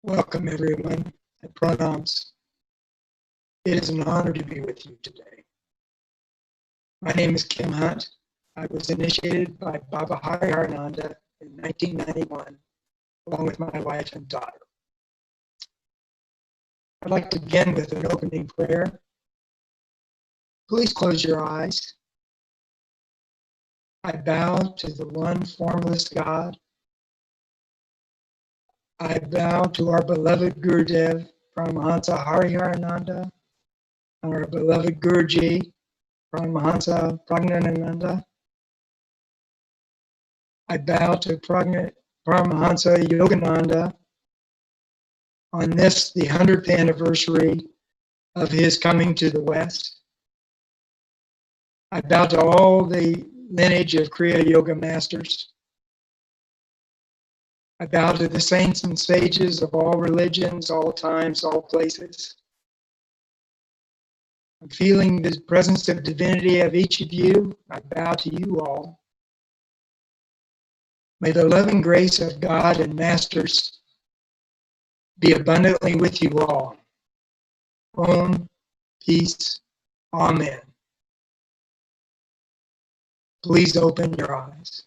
Welcome everyone at Pranams. It is an honor to be with you today. My name is Kim Hunt. I was initiated by Baba Hariharananda in 1991, along with my wife and daughter. I'd like to begin with an opening prayer. Please close your eyes. I bow to the one formless God. I bow to our beloved Gurudev Paramahamsa Hariharananda, and our beloved Guruji Paramahamsa Hariharananda. I bow to Paramahamsa Yogananda on this, the 100th anniversary of his coming to the West. I bow to all the lineage of Kriya Yoga masters. I bow to the saints and sages of all religions, all times, all places. I'm feeling the presence of divinity of each of you. I bow to you all. May the loving grace of God and masters be abundantly with you all. Om, peace, amen. Please open your eyes.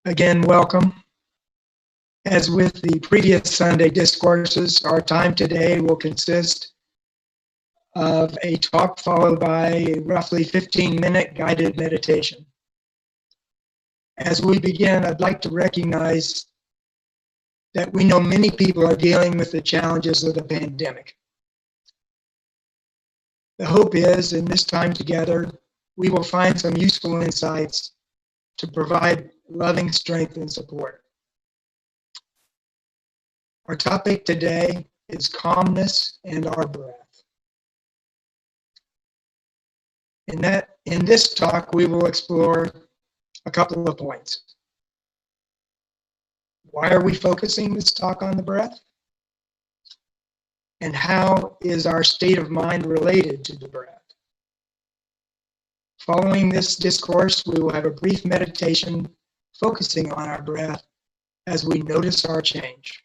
Again, welcome. As with the previous Sunday discourses, our time today will consist of a talk followed by a roughly 15-minute guided meditation. As we begin, I'd like to recognize that we know many people are dealing with the challenges of the pandemic. The hope is, in this time together, we will find some useful insights to provide loving strength and support. Our topic today is calmness and our breath. In this talk, we will explore a couple of points. Why are we focusing this talk on the breath? And how is our state of mind related to the breath? Following this discourse, we will have a brief meditation focusing on our breath as we notice our change.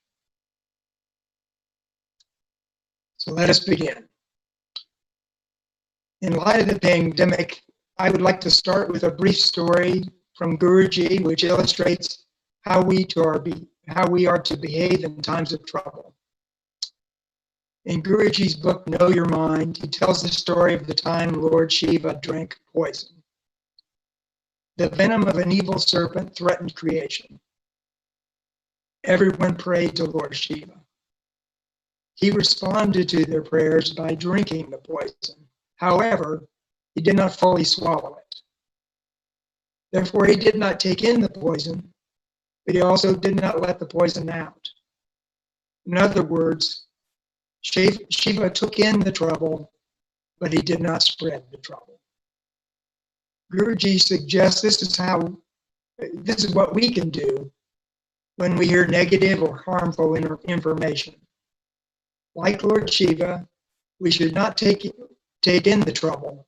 So let us begin. In light of the pandemic, I would like to start with a brief story from Guruji, which illustrates how we are to behave in times of trouble. In Guruji's book, Know Your Mind, he tells the story of the time Lord Shiva drank poison. The venom of an evil serpent threatened creation. Everyone prayed to Lord Shiva. He responded to their prayers by drinking the poison. However, he did not fully swallow it. Therefore, he did not take in the poison, but he also did not let the poison out. In other words, Shiva took in the trouble, but he did not spread the trouble. Guruji suggests this is what we can do when we hear negative or harmful information. Like Lord Shiva, we should not take in the trouble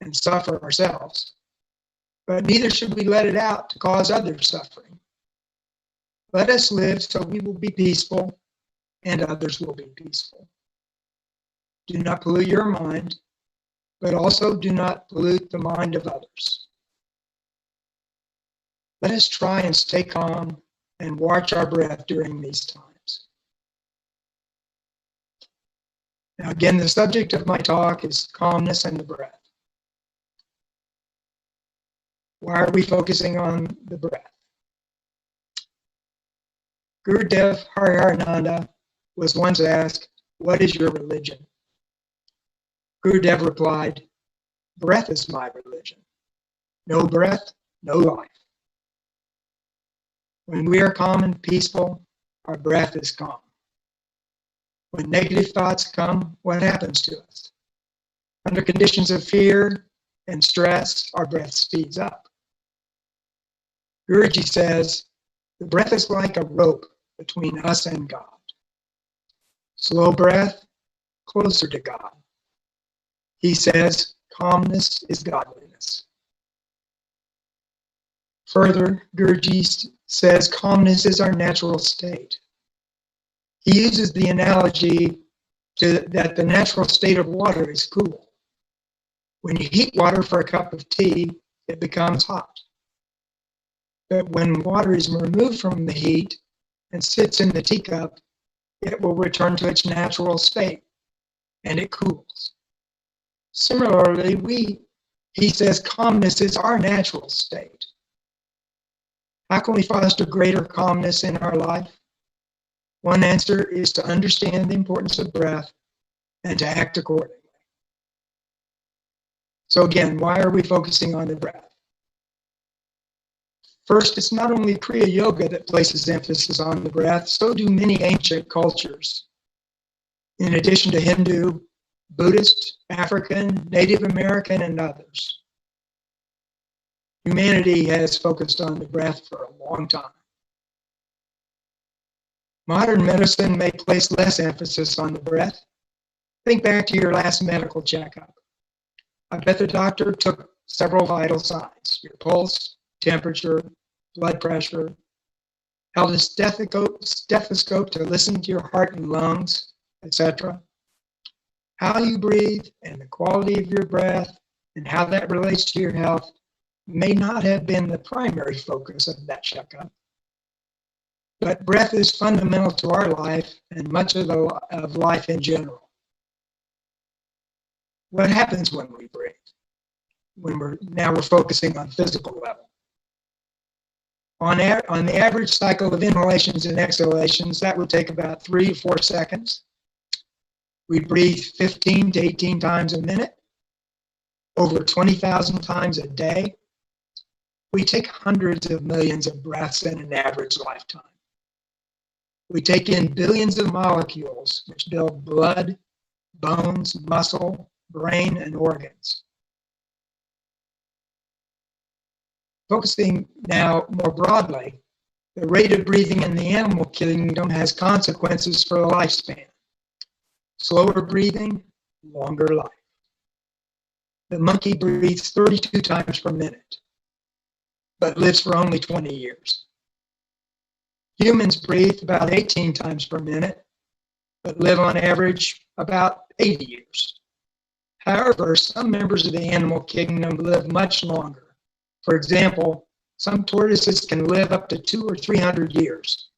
and suffer ourselves, but neither should we let it out to cause others suffering. Let us live so we will be peaceful and others will be peaceful. Do not pollute your mind, but also do not pollute the mind of others. Let us try and stay calm and watch our breath during these times. Now again, the subject of my talk is calmness and the breath. Why are we focusing on the breath? Gurudev Paramahamsa was once asked, "What is your religion?" Gurudev replied, "Breath is my religion. No breath, no life." When we are calm and peaceful, our breath is calm. When negative thoughts come, what happens to us? Under conditions of fear and stress, our breath speeds up. Guruji says, the breath is like a rope between us and God. Slow breath, closer to God. He says, calmness is godliness. Further, Guruji says calmness is our natural state. He uses the analogy that the natural state of water is cool. When you heat water for a cup of tea, it becomes hot. But when water is removed from the heat and sits in the teacup, it will return to its natural state, and it cools. Similarly, he says calmness is our natural state. How can we foster greater calmness in our life? One answer is to understand the importance of breath and to act accordingly. So again, why are we focusing on the breath? First, it's not only Kriya Yoga that places emphasis on the breath, so do many ancient cultures. In addition to Hindu, Buddhist, African, Native American, and others. Humanity has focused on the breath for a long time. Modern medicine may place less emphasis on the breath. Think back to your last medical checkup. I bet the doctor took several vital signs, your pulse, temperature, blood pressure, held a stethoscope to listen to your heart and lungs, etc. How you breathe and the quality of your breath and how that relates to your health may not have been the primary focus of that checkup. But breath is fundamental to our life and much of life in general. What happens when we breathe? Now we're focusing on physical level. On the average cycle of inhalations and exhalations, that would take about 3 to 4 seconds. We breathe 15 to 18 times a minute, over 20,000 times a day. We take hundreds of millions of breaths in an average lifetime. We take in billions of molecules which build blood, bones, muscle, brain, and organs. Focusing now more broadly, the rate of breathing in the animal kingdom has consequences for the lifespan. Slower breathing, longer life. The monkey breathes 32 times per minute, but lives for only 20 years. Humans breathe about 18 times per minute, but live on average about 80 years. However, some members of the animal kingdom live much longer. For example, some tortoises can live up to 200 or 300 years,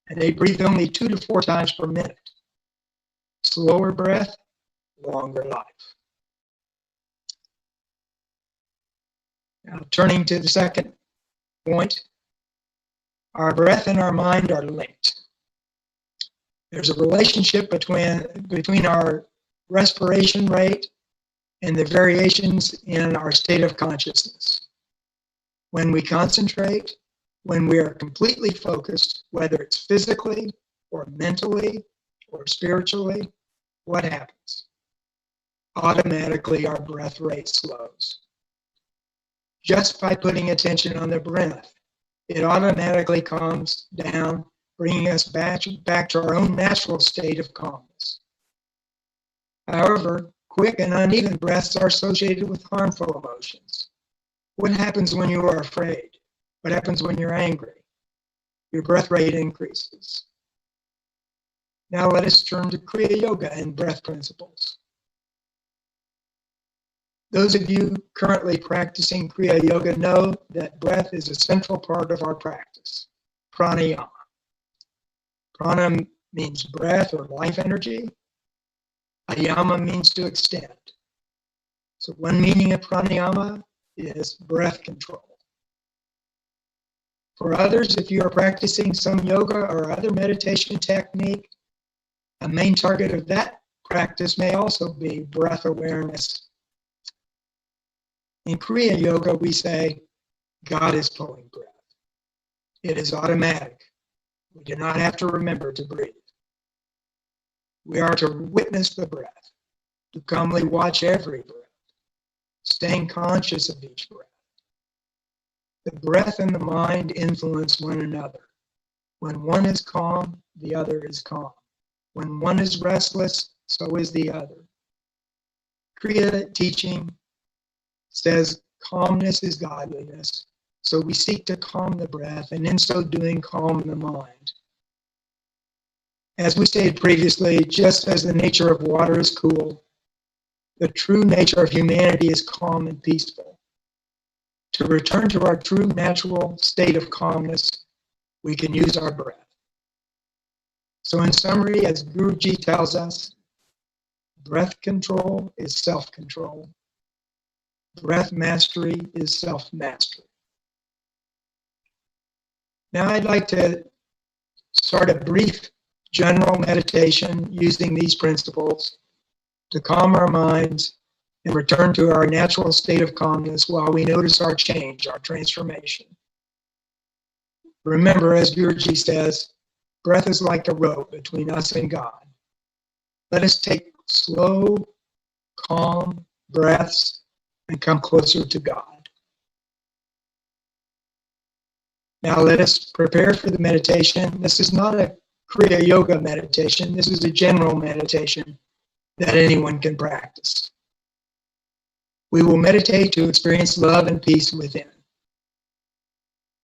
and they breathe only 2 to 4 times per minute. Slower breath, longer life. Now, turning to the second point, our breath and our mind are linked. There's a relationship between our respiration rate and the variations in our state of consciousness. When we concentrate, when we are completely focused, whether it's physically or mentally or spiritually, what happens? Automatically, our breath rate slows. Just by putting attention on the breath, it automatically calms down, bringing us back to our own natural state of calmness. However, quick and uneven breaths are associated with harmful emotions. What happens when you are afraid? What happens when you're angry? Your breath rate increases. Now let us turn to Kriya Yoga and breath principles. Those of you currently practicing Kriya Yoga know that breath is a central part of our practice, pranayama. Prana means breath or life energy. Ayama means to extend. So one meaning of pranayama is breath control. For others, if you are practicing some yoga or other meditation technique, a main target of that practice may also be breath awareness. In Kriya Yoga, we say, God is pulling breath. It is automatic. We do not have to remember to breathe. We are to witness the breath, to calmly watch every breath, staying conscious of each breath. The breath and the mind influence one another. When one is calm, the other is calm. When one is restless, so is the other. Kriya teaching says calmness is godliness, So we seek to calm the breath, and in so doing, calm the mind. As we stated previously, just as the nature of water is cool, the true nature of humanity is calm and peaceful. To return to our true natural state of calmness, we can use our breath. So in summary, as Guruji tells us, breath control is self-control. Breath mastery is self-mastery. Now I'd like to start a brief general meditation using these principles to calm our minds and return to our natural state of calmness while we notice our change, our transformation. Remember, as Guruji says, breath is like a road between us and God. Let us take slow, calm breaths and come closer to God. Now let us prepare for the meditation. This is not a Kriya Yoga meditation. This is a general meditation that anyone can practice. We will meditate to experience love and peace within.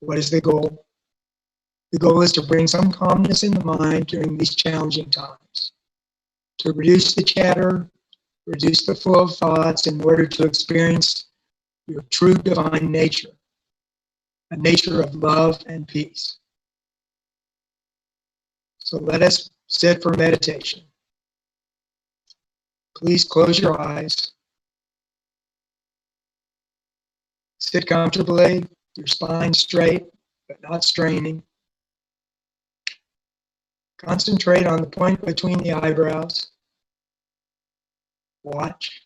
What is the goal? The goal is to bring some calmness in the mind during these challenging times, to reduce the chatter, reduce the flow of thoughts in order to experience your true divine nature, a nature of love and peace. So let us sit for meditation. Please close your eyes. Sit comfortably, your spine straight, but not straining. Concentrate on the point between the eyebrows. Watch.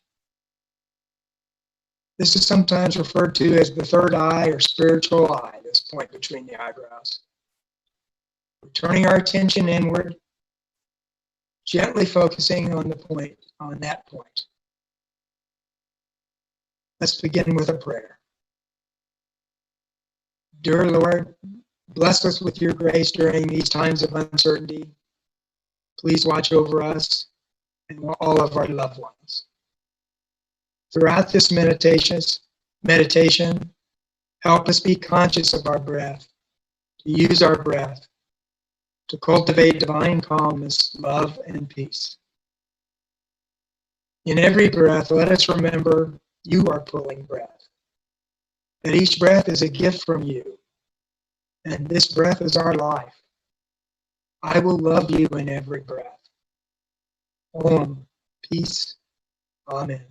This is sometimes referred to as the third eye or spiritual eye, this point between the eyebrows. We're turning our attention inward, gently focusing on the point, on that point. Let's begin with a prayer. Dear Lord, bless us with your grace during these times of uncertainty. Please watch over us and all of our loved ones. Throughout this meditation, help us be conscious of our breath, to use our breath to cultivate divine calmness, love, and peace. In every breath, let us remember you are pulling breath, that each breath is a gift from you, and this breath is our life. I will love you in every breath. Om, peace, amen.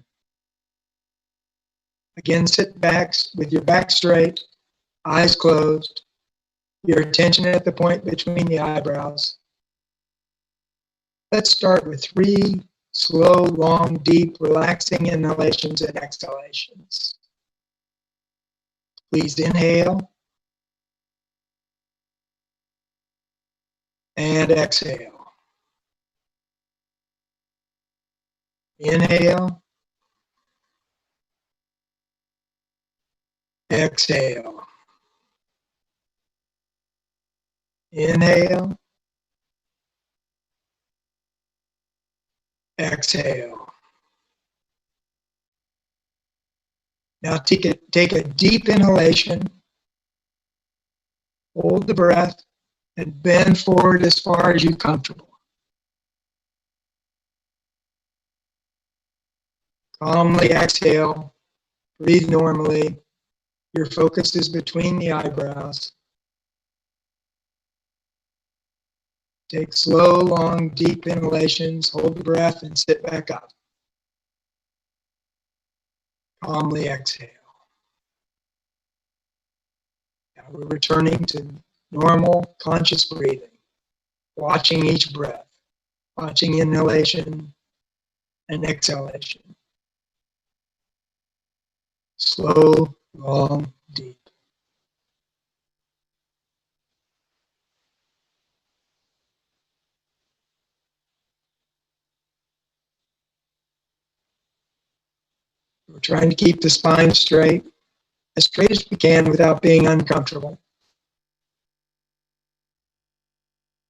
Again, sit back with your back straight, eyes closed, your attention at the point between the eyebrows. Let's start with 3 slow, long, deep, relaxing inhalations and exhalations. Please inhale and exhale. Inhale. Exhale. Inhale. Exhale. Now take a deep inhalation. Hold the breath and bend forward as far as you're comfortable. Calmly exhale. Breathe normally. Your focus is between the eyebrows. Take slow, long, deep inhalations. Hold the breath and sit back up. Calmly exhale. Now we're returning to normal, conscious breathing, watching each breath, watching inhalation and exhalation. Slow, long, deep. We're trying to keep the spine straight as we can without being uncomfortable.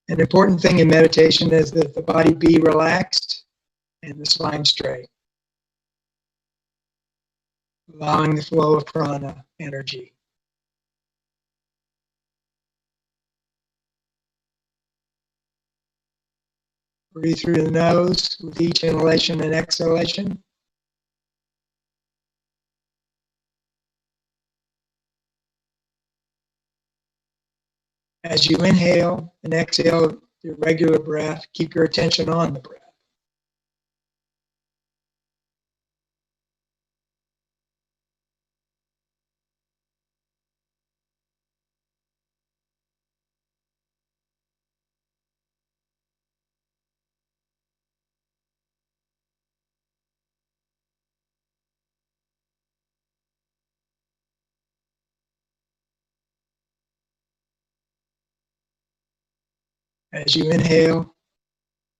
An important thing in meditation is that the body be relaxed and the spine straight, allowing the flow of prana, energy. Breathe through the nose with each inhalation and exhalation. As you inhale and exhale your regular breath, keep your attention on the breath. As you inhale,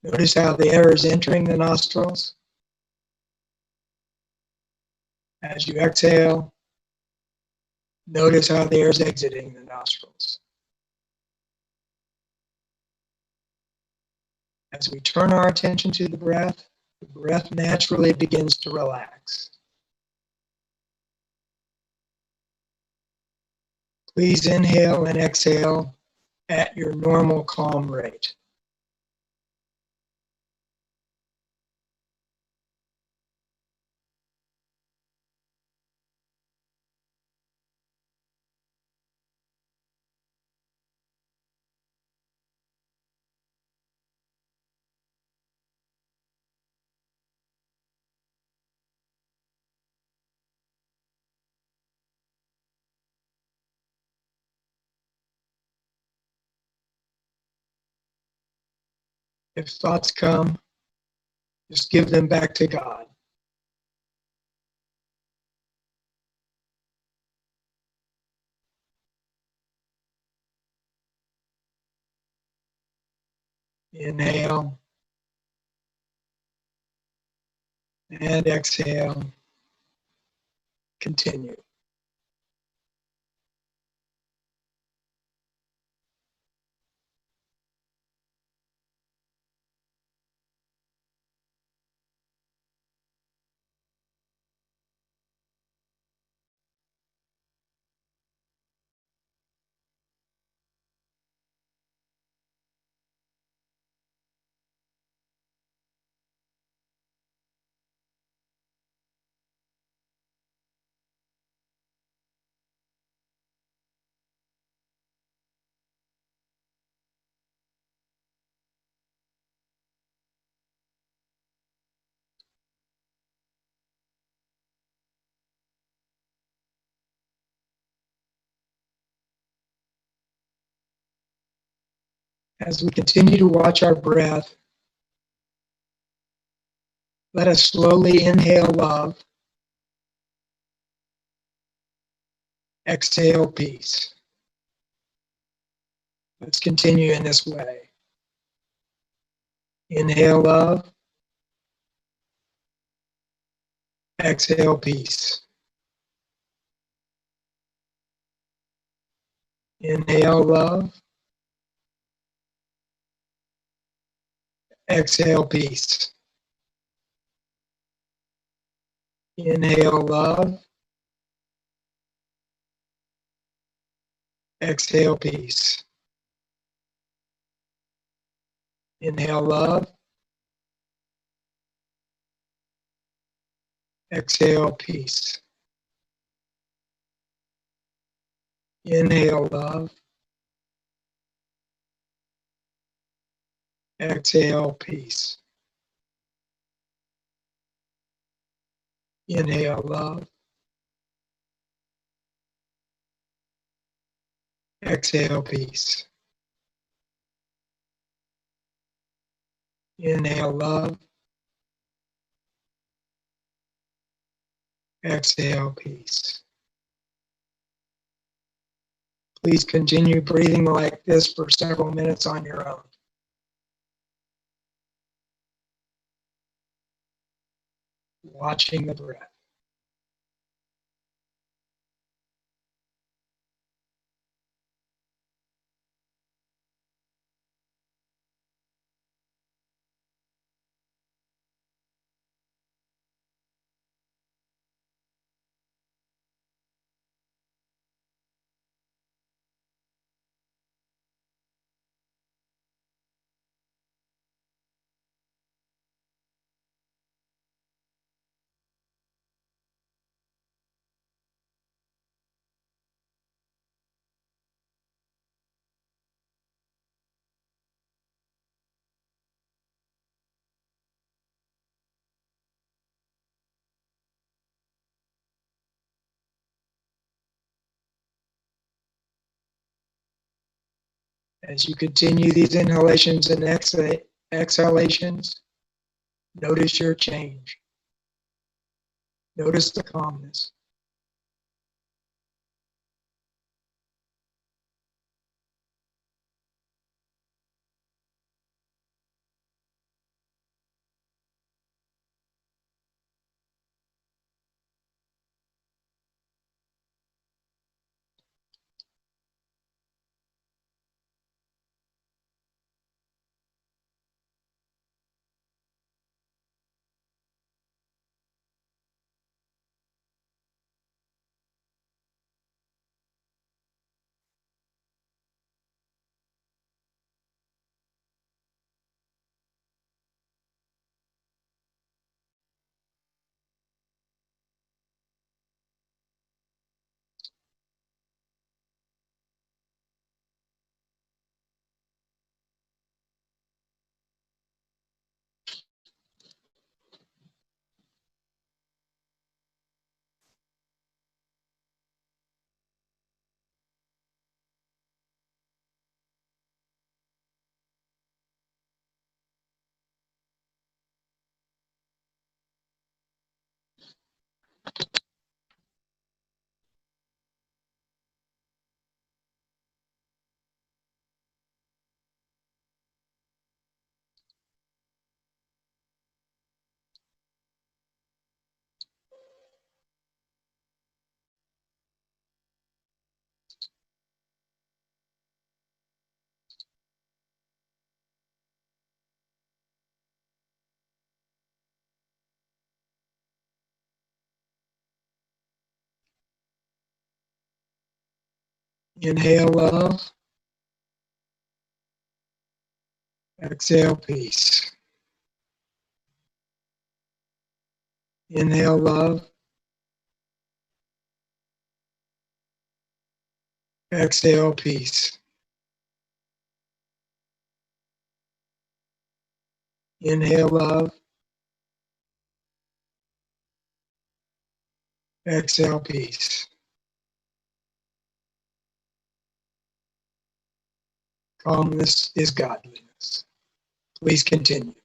notice how the air is entering the nostrils. As you exhale, notice how the air is exiting the nostrils. As we turn our attention to the breath naturally begins to relax. Please inhale and exhale at your normal calm rate. If thoughts come, just give them back to God. Inhale and exhale. Continue. As we continue to watch our breath, let us slowly inhale love, exhale peace. Let's continue in this way. Inhale love, exhale peace. Inhale love, exhale peace. Inhale love, exhale peace. Inhale love, exhale peace. Inhale love, exhale peace. Inhale love, exhale peace. Inhale love, exhale peace. Please continue breathing like this for several minutes on your own. Watching the breath. As you continue these inhalations and exhalations, notice your change. Notice the calmness. Inhale love. Exhale peace. Inhale love. Exhale peace. Inhale love. Exhale peace. Calmness is godliness. Please continue.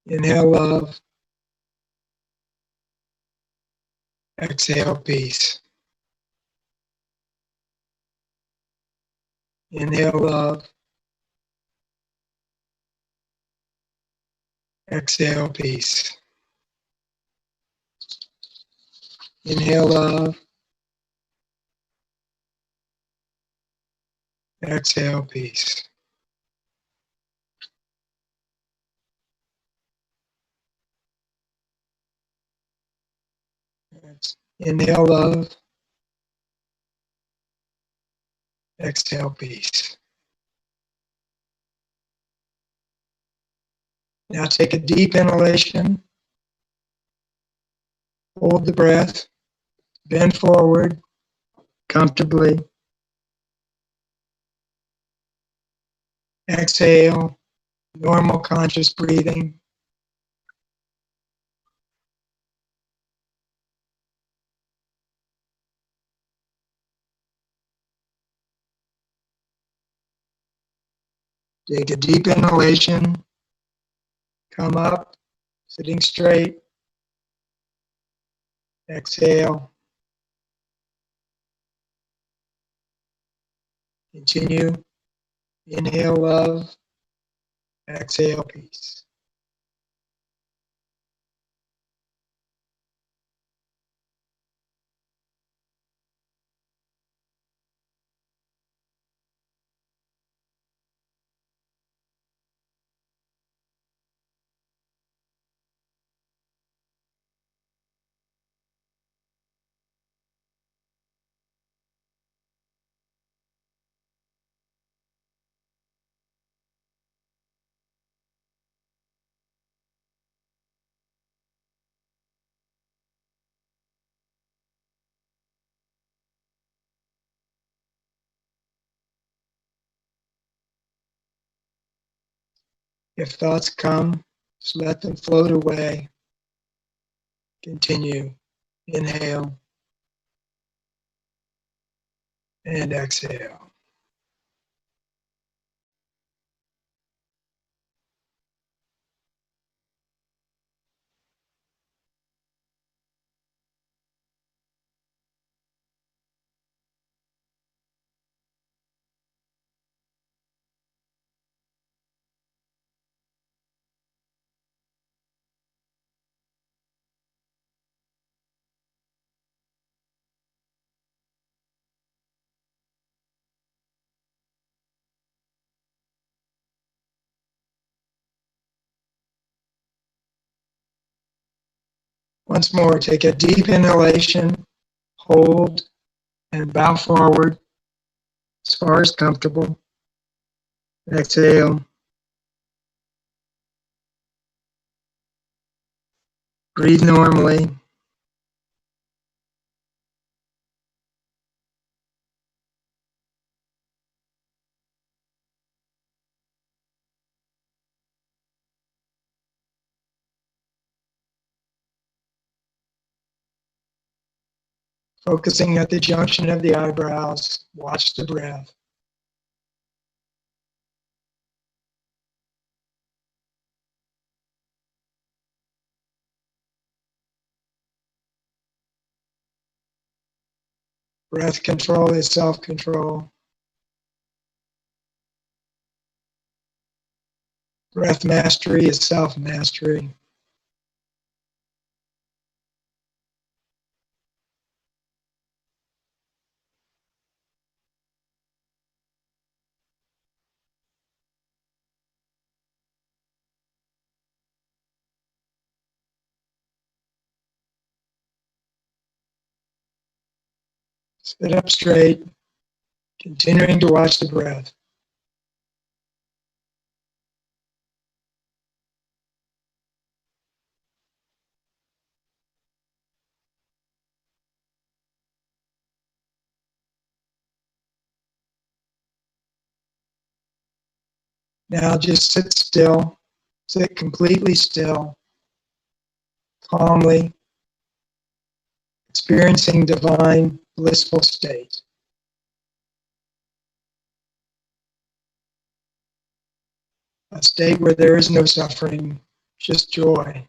Inhale love. Exhale peace. Inhale love. Exhale peace. Inhale love. Exhale peace. Inhale love. Exhale peace. Now take a deep inhalation. Hold the breath. Bend forward comfortably. Exhale. Normal conscious breathing. Take a deep inhalation. Come up, sitting straight. Exhale. Continue. Inhale love. Exhale peace. If thoughts come, just let them float away. Continue. Inhale and exhale. Once more, take a deep inhalation, hold, and bow forward as far as comfortable. Exhale. Breathe normally. Focusing at the junction of the eyebrows, watch the breath. Breath control is self-control. Breath mastery is self-mastery. Sit up straight, continuing to watch the breath. Now just sit still, sit completely still, calmly, experiencing divine, blissful state. A state where there is no suffering, just joy.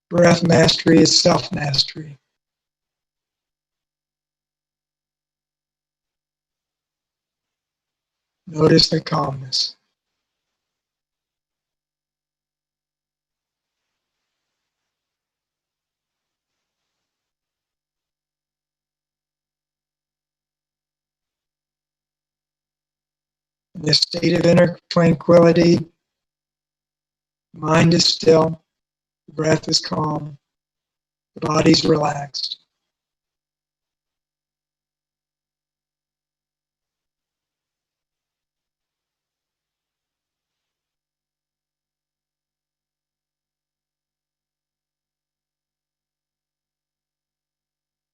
Breath mastery is self-mastery. Notice the calmness. In this state of inner tranquility, mind is still, the breath is calm, the body's relaxed.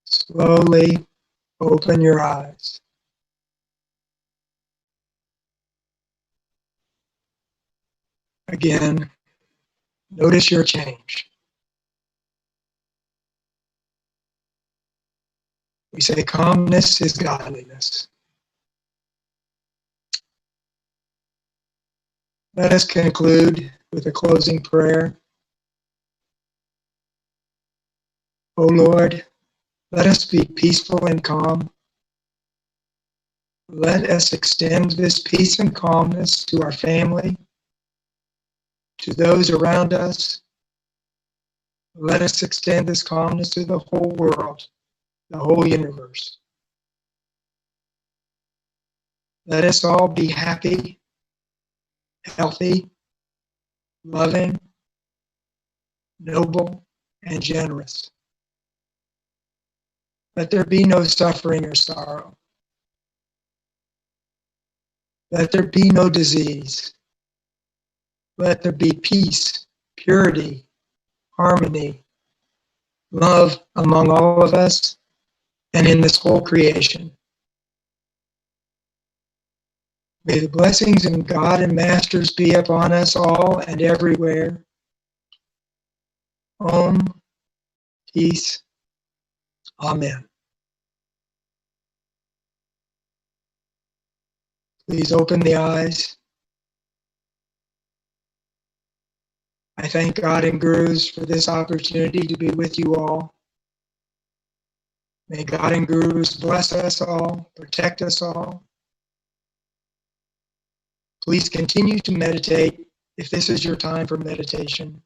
Slowly open your eyes. Again, notice your change. We say calmness is godliness. Let us conclude with a closing prayer. O Lord, let us be peaceful and calm. Let us extend this peace and calmness to our family, to those around us. Let us extend this calmness to the whole world, the whole universe. Let us all be happy, healthy, loving, noble, and generous. Let there be no suffering or sorrow. Let there be no disease. Let there be peace, purity, harmony, love among all of us and in this whole creation. May the blessings of God and Masters be upon us all and everywhere. Om, peace, amen. Please open the eyes. I thank God and Gurus for this opportunity to be with you all. May God and Gurus bless us all, protect us all. Please continue to meditate if this is your time for meditation.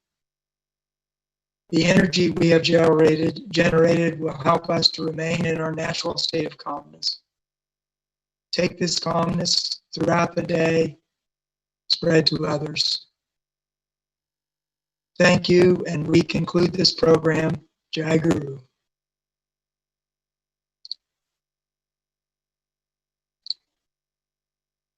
The energy we have generated will help us to remain in our natural state of calmness. Take this calmness throughout the day, spread to others. Thank you, and we conclude this program. Jai Guru.